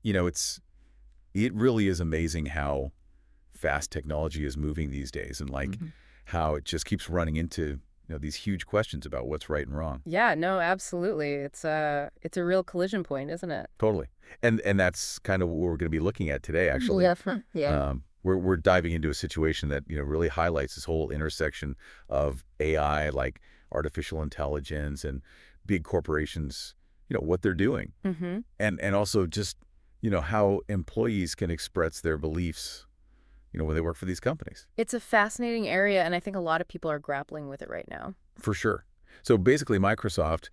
It really is amazing how fast technology is moving these days, and how it just keeps running into these huge questions about what's right and wrong. Yeah, no, absolutely. It's a real collision point, isn't it? Totally. And that's kind of what we're going to be looking at today, actually. Yeah. Yeah. We're diving into a situation that really highlights this whole intersection of AI, like artificial intelligence, and big corporations, what they're doing, Mm-hmm. and also just how employees can express their beliefs, when they work for these companies. It's a fascinating area, and I think a lot of people are grappling with it right now. For sure. So basically, Microsoft,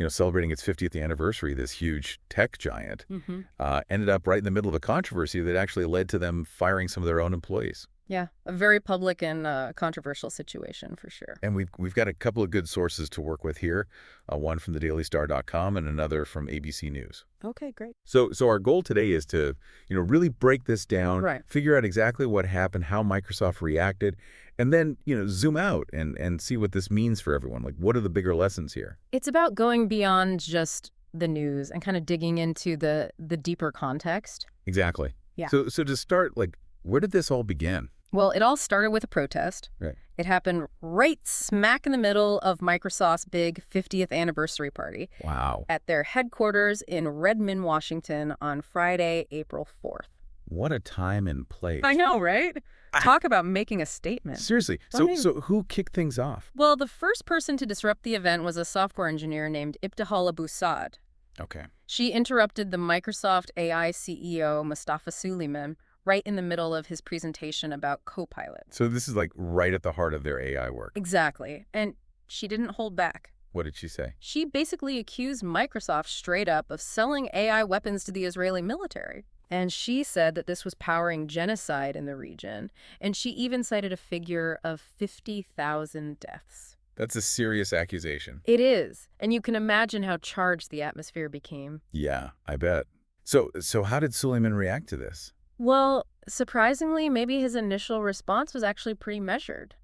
celebrating its 50th anniversary, this huge tech giant, Mm-hmm. ended up right in the middle of a controversy that actually led to them firing some of their own employees. Yeah, a very public and controversial situation for sure. And we've got a couple of good sources to work with here, one from thedailystar.com and another from ABC News. Okay, great. So our goal today is to, really break this down, Right. figure out exactly what happened, how Microsoft reacted, and then, zoom out and see what this means for everyone. Like, what are the bigger lessons here? It's about going beyond just the news and kind of digging into the deeper context. Exactly. Yeah. So to start, like, where did this all begin? Well, it all started with a protest. Right. It happened right smack in the middle of Microsoft's big 50th anniversary party Wow. at their headquarters in Redmond, Washington on Friday, April 4th. What a time and place. I know, right? Talk about making a statement. Seriously. Right. So who kicked things off? Well, the first person to disrupt the event was a software engineer named Ibtihal Abu Saad. Okay. She interrupted the Microsoft AI CEO, Mustafa Suleyman, right in the middle of his presentation about Copilot. So this is like right at the heart of their AI work. Exactly. And she didn't hold back. What did she say? She basically accused Microsoft straight up of selling AI weapons to the Israeli military. And she said that this was powering genocide in the region. And she even cited a figure of 50,000 deaths. That's a serious accusation. It is. And you can imagine how charged the atmosphere became. Yeah, I bet. So how did Suleiman react to this? Well, surprisingly, maybe his initial response was actually pretty measured.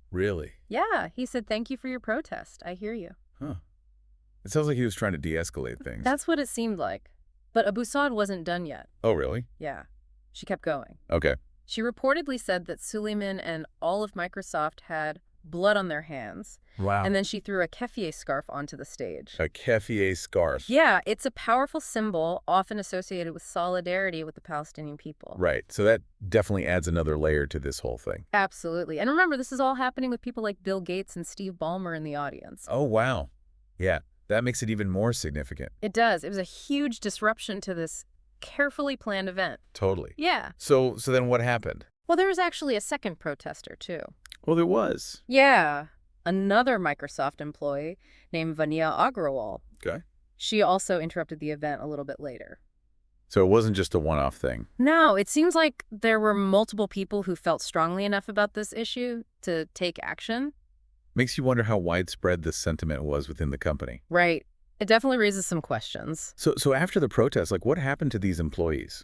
Really? Yeah, he said, "Thank you for your protest. I hear you." Huh. It sounds like he was trying to de-escalate things. That's what it seemed like. But Abu Saad wasn't done yet. Oh, really? Yeah, she kept going. Okay. She reportedly said that Suleiman and all of Microsoft had blood on their hands, Wow. and then she threw a keffiyeh scarf onto the stage. A keffiyeh scarf. Yeah, it's a powerful symbol often associated with solidarity with the Palestinian people. Right. So that definitely adds another layer to this whole thing. Absolutely. And remember, this is all happening with people like Bill Gates and Steve Ballmer in the audience. Oh, wow. Yeah, that makes it even more significant. It does. It was a huge disruption to this carefully planned event. Totally. Yeah. So then what happened? Well, there was actually a second protester, too. Well, there was. Yeah. Another Microsoft employee named Vania Agrawal. Okay. She also interrupted the event a little bit later. So it wasn't just a one-off thing. No, it seems like there were multiple people who felt strongly enough about this issue to take action. Makes you wonder how widespread this sentiment was within the company. Right. It definitely raises some questions. So after the protest, like, what happened to these employees?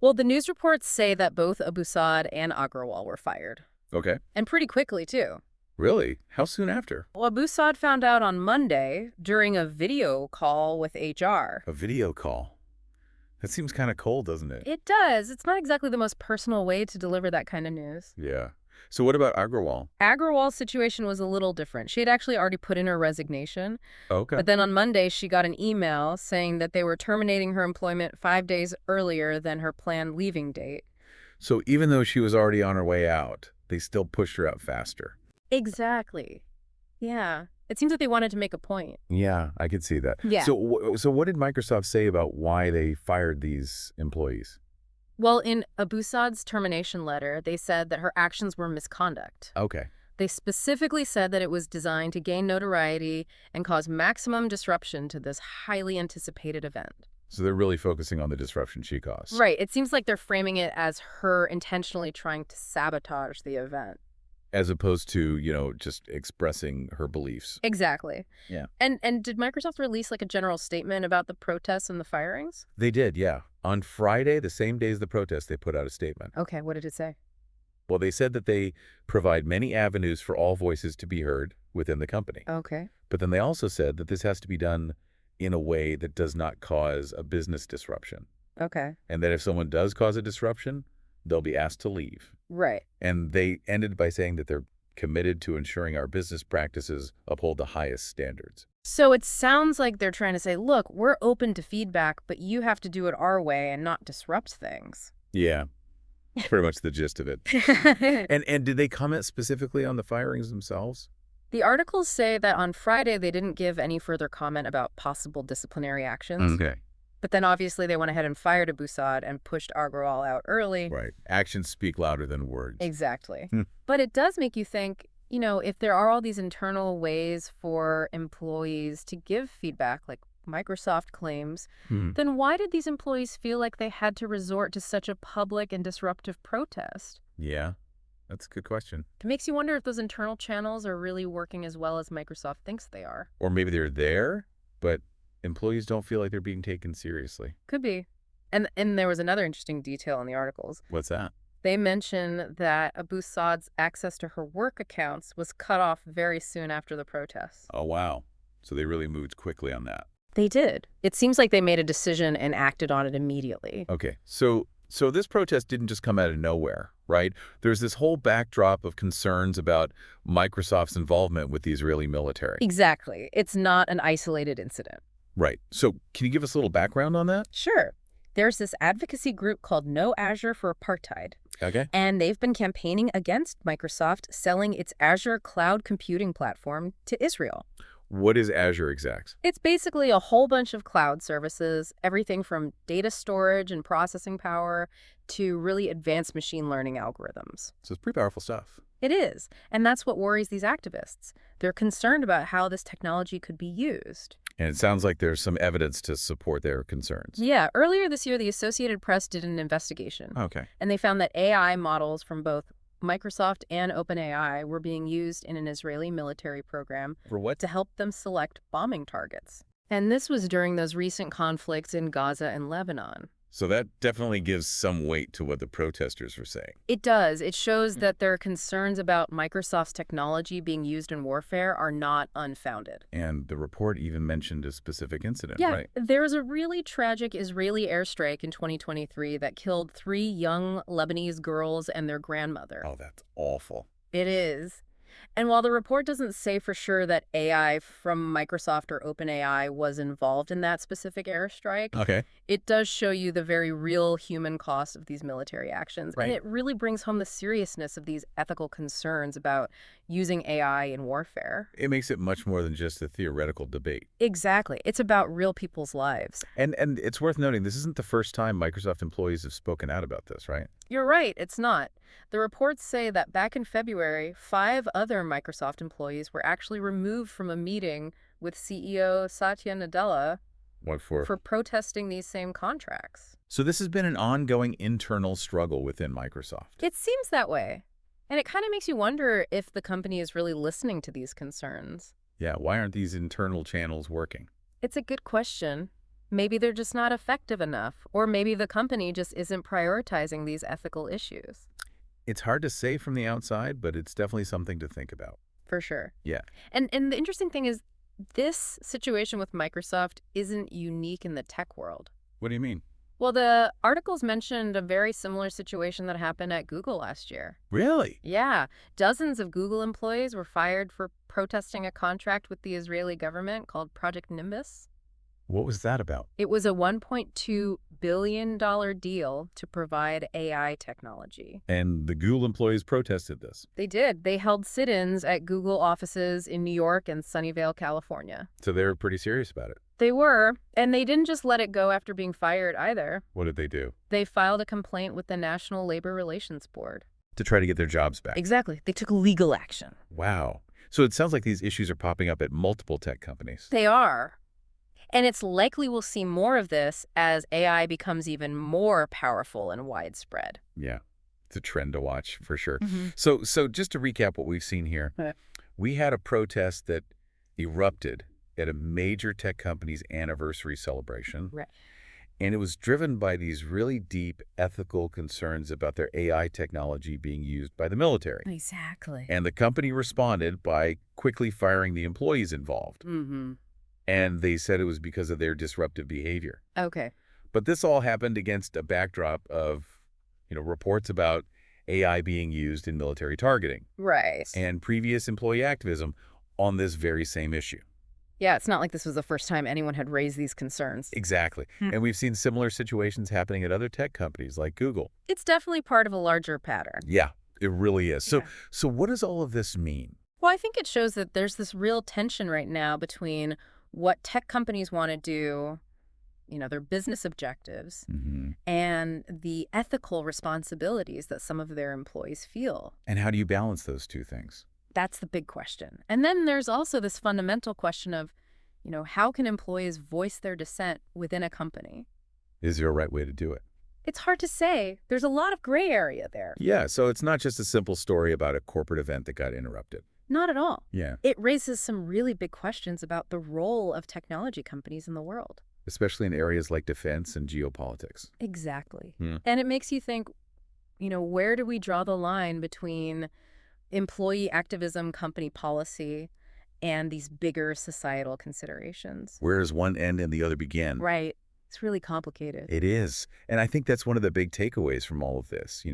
Well, the news reports say that both Abu Saad and Agrawal were fired. Okay. And pretty quickly, too. Really? How soon after? Well, Abu Saad found out on Monday during a video call with HR. A video call. That seems kind of cold, doesn't it? It does. It's not exactly the most personal way to deliver that kind of news. Yeah. So what about Agrawal? Agrawal's situation was a little different. She had actually already put in her resignation. Okay. But then on Monday, she got an email saying that they were terminating her employment 5 days earlier than her planned leaving date. So even though she was already on her way out, they still pushed her out faster. Exactly. Yeah. It seems that they wanted to make a point. Yeah, I could see that. Yeah. So what did Microsoft say about why they fired these employees? Well, in Abu Saad's termination letter, they said that her actions were misconduct. Okay. They specifically said that it was designed to gain notoriety and cause maximum disruption to this highly anticipated event. So they're really focusing on the disruption she caused. Right. It seems like they're framing it as her intentionally trying to sabotage the event. As opposed to, just expressing her beliefs. Exactly. Yeah. And did Microsoft release like a general statement about the protests and the firings? They did, yeah. On Friday, the same day as the protest, they put out a statement. Okay, what did it say? Well, they said that they provide many avenues for all voices to be heard within the company. Okay. But then they also said that this has to be done in a way that does not cause a business disruption. Okay. and that if someone does cause a disruption, they'll be asked to leave. Right. And they ended by saying that they're committed to ensuring our business practices uphold the highest standards. So it sounds like they're trying to say, look, we're open to feedback, but you have to do it our way and not disrupt things. Yeah, that's pretty much the gist of it. And did they comment specifically on the firings themselves? The articles say that on Friday they didn't give any further comment about possible disciplinary actions. Okay. But then obviously they went ahead and fired Abu Saad and pushed Agrawal out early. Right. Actions speak louder than words. Exactly. Hmm. But it does make you think, if there are all these internal ways for employees to give feedback, like Microsoft claims, then why did these employees feel like they had to resort to such a public and disruptive protest? Yeah, that's a good question. It makes you wonder if those internal channels are really working as well as Microsoft thinks they are. Or maybe they're there, but employees don't feel like they're being taken seriously. Could be. And there was another interesting detail in the articles. What's that? They mention that Abu Saad's access to her work accounts was cut off very soon after the protests. Oh, wow. So they really moved quickly on that. They did. It seems like they made a decision and acted on it immediately. Okay, so this protest didn't just come out of nowhere, right? There's this whole backdrop of concerns about Microsoft's involvement with the Israeli military. Exactly. It's not an isolated incident. Right. So can you give us a little background on that? Sure. There's this advocacy group called No Azure for Apartheid. Okay. And they've been campaigning against Microsoft selling its Azure cloud computing platform to Israel. What is Azure exact? It's basically a whole bunch of cloud services, everything from data storage and processing power to really advanced machine learning algorithms. So it's pretty powerful stuff. It is. And that's what worries these activists. They're concerned about how this technology could be used. And it sounds like there's some evidence to support their concerns. Yeah, earlier this year, the Associated Press did an investigation. Okay. And they found that AI models from both Microsoft and OpenAI were being used in an Israeli military program For what? to help them select bombing targets. And this was during those recent conflicts in Gaza and Lebanon. So that definitely gives some weight to what the protesters were saying. It does. It shows that their concerns about Microsoft's technology being used in warfare are not unfounded. And the report even mentioned a specific incident, Yeah, right? there was a really tragic Israeli airstrike in 2023 that killed 3 young Lebanese girls and their grandmother. Oh, that's awful. It is. And while the report doesn't say for sure that AI from Microsoft or OpenAI was involved in that specific airstrike, Okay. it does show you the very real human cost of these military actions. Right. And it really brings home the seriousness of these ethical concerns about using AI in warfare. It makes it much more than just a theoretical debate. Exactly. It's about real people's lives. And it's worth noting, this isn't the first time Microsoft employees have spoken out about this, right? You're right, it's not. The reports say that back in February, 5 other Microsoft employees were actually removed from a meeting with CEO Satya Nadella What for? for protesting these same contracts. So this has been an ongoing internal struggle within Microsoft. It seems that way. And it kind of makes you wonder if the company is really listening to these concerns. Yeah, why aren't these internal channels working? It's a good question. Maybe they're just not effective enough, or maybe the company just isn't prioritizing these ethical issues. It's hard to say from the outside, but it's definitely something to think about. For sure. Yeah. And the interesting thing is, this situation with Microsoft isn't unique in the tech world. What do you mean? Well, the articles mentioned a very similar situation that happened at Google last year. Really? Yeah, dozens of Google employees were fired for protesting a contract with the Israeli government called Project Nimbus. What was that about? It was a $1.2 billion deal to provide AI technology. And the Google employees protested this. They did. They held sit-ins at Google offices in New York and Sunnyvale, California. So they were pretty serious about it. They were, and they didn't just let it go after being fired either. What did they do? They filed a complaint with the National Labor Relations Board. To try to get their jobs back. Exactly. They took legal action. Wow. So it sounds like these issues are popping up at multiple tech companies. They are. And it's likely we'll see more of this as AI becomes even more powerful and widespread. Yeah. It's a trend to watch for sure. Mm-hmm. So just to recap what we've seen here, Right. we had a protest that erupted at a major tech company's anniversary celebration. Right. And it was driven by these really deep ethical concerns about their AI technology being used by the military. Exactly. And the company responded by quickly firing the employees involved. Mm-hmm. And they said it was because of their disruptive behavior. Okay. But this all happened against a backdrop of, reports about AI being used in military targeting Right. and previous employee activism on this very same issue. Yeah, it's not like this was the first time anyone had raised these concerns. Exactly. And we've seen similar situations happening at other tech companies like Google. It's definitely part of a larger pattern. Yeah, it really is. Yeah. So what does all of this mean? Well, I think it shows that there's this real tension right now between what tech companies want to do, their business objectives, and the ethical responsibilities that some of their employees feel. And how do you balance those two things? That's the big question. And then there's also this fundamental question of, how can employees voice their dissent within a company? Is there a right way to do it? It's hard to say. There's a lot of gray area there. Yeah, so it's not just a simple story about a corporate event that got interrupted. Not at all. Yeah. It raises some really big questions about the role of technology companies in the world. Especially in areas like defense and geopolitics. Exactly. Hmm. And it makes you think, where do we draw the line between employee activism, company policy, and these bigger societal considerations? Where does one end and the other begin? Right. It's really complicated. It is. And I think that's one of the big takeaways from all of this.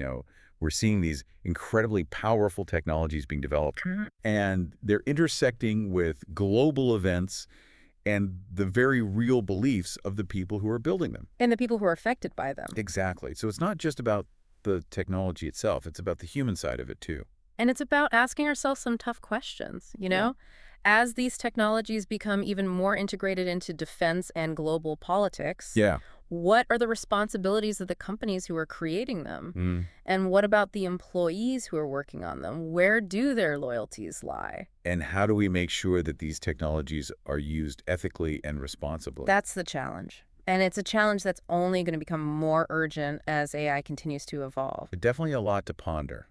We're seeing these incredibly powerful technologies being developed, and they're intersecting with global events and the very real beliefs of the people who are building them. And the people who are affected by them. Exactly. So it's not just about the technology itself. It's about the human side of it, too. And it's about asking ourselves some tough questions, Yeah. As these technologies become even more integrated into defense and global politics, Yeah. what are the responsibilities of the companies who are creating them? And what about the employees who are working on them? Where do their loyalties lie? And how do we make sure that these technologies are used ethically and responsibly? That's the challenge. And it's a challenge that's only going to become more urgent as AI continues to evolve. Definitely a lot to ponder.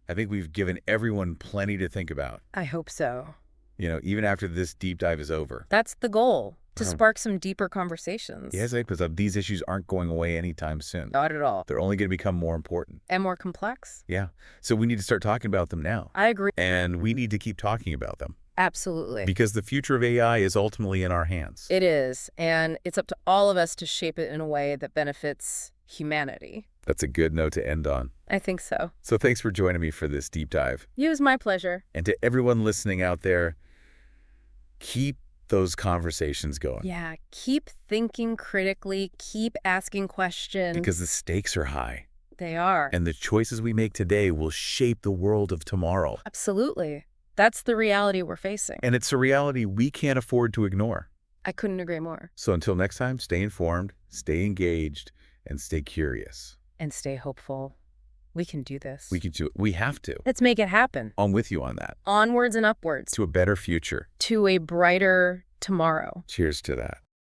I think we've given everyone plenty to think about, I hope so. even after this deep dive is over. That's the goal, to Uh-huh. spark some deeper conversations. Yes, because these issues aren't going away anytime soon. Not at all. They're only going to become more important. And more complex. Yeah. So we need to start talking about them now. I agree. And we need to keep talking about them Absolutely. because the future of AI is ultimately in our hands. It is. And it's up to all of us to shape it in a way that benefits humanity. That's a good note to end on. I think so. So thanks for joining me for this deep dive. It was my pleasure. And to everyone listening out there, keep those conversations going. Yeah, keep thinking critically, keep asking questions. Because the stakes are high. They are. And the choices we make today will shape the world of tomorrow. Absolutely. That's the reality we're facing. And it's a reality we can't afford to ignore. I couldn't agree more. So until next time, stay informed, stay engaged, and stay curious. And stay hopeful. We can do this. We can do it. We have to. Let's make it happen. I'm with you on that. Onwards and upwards. To a better future. To a brighter tomorrow. Cheers to that.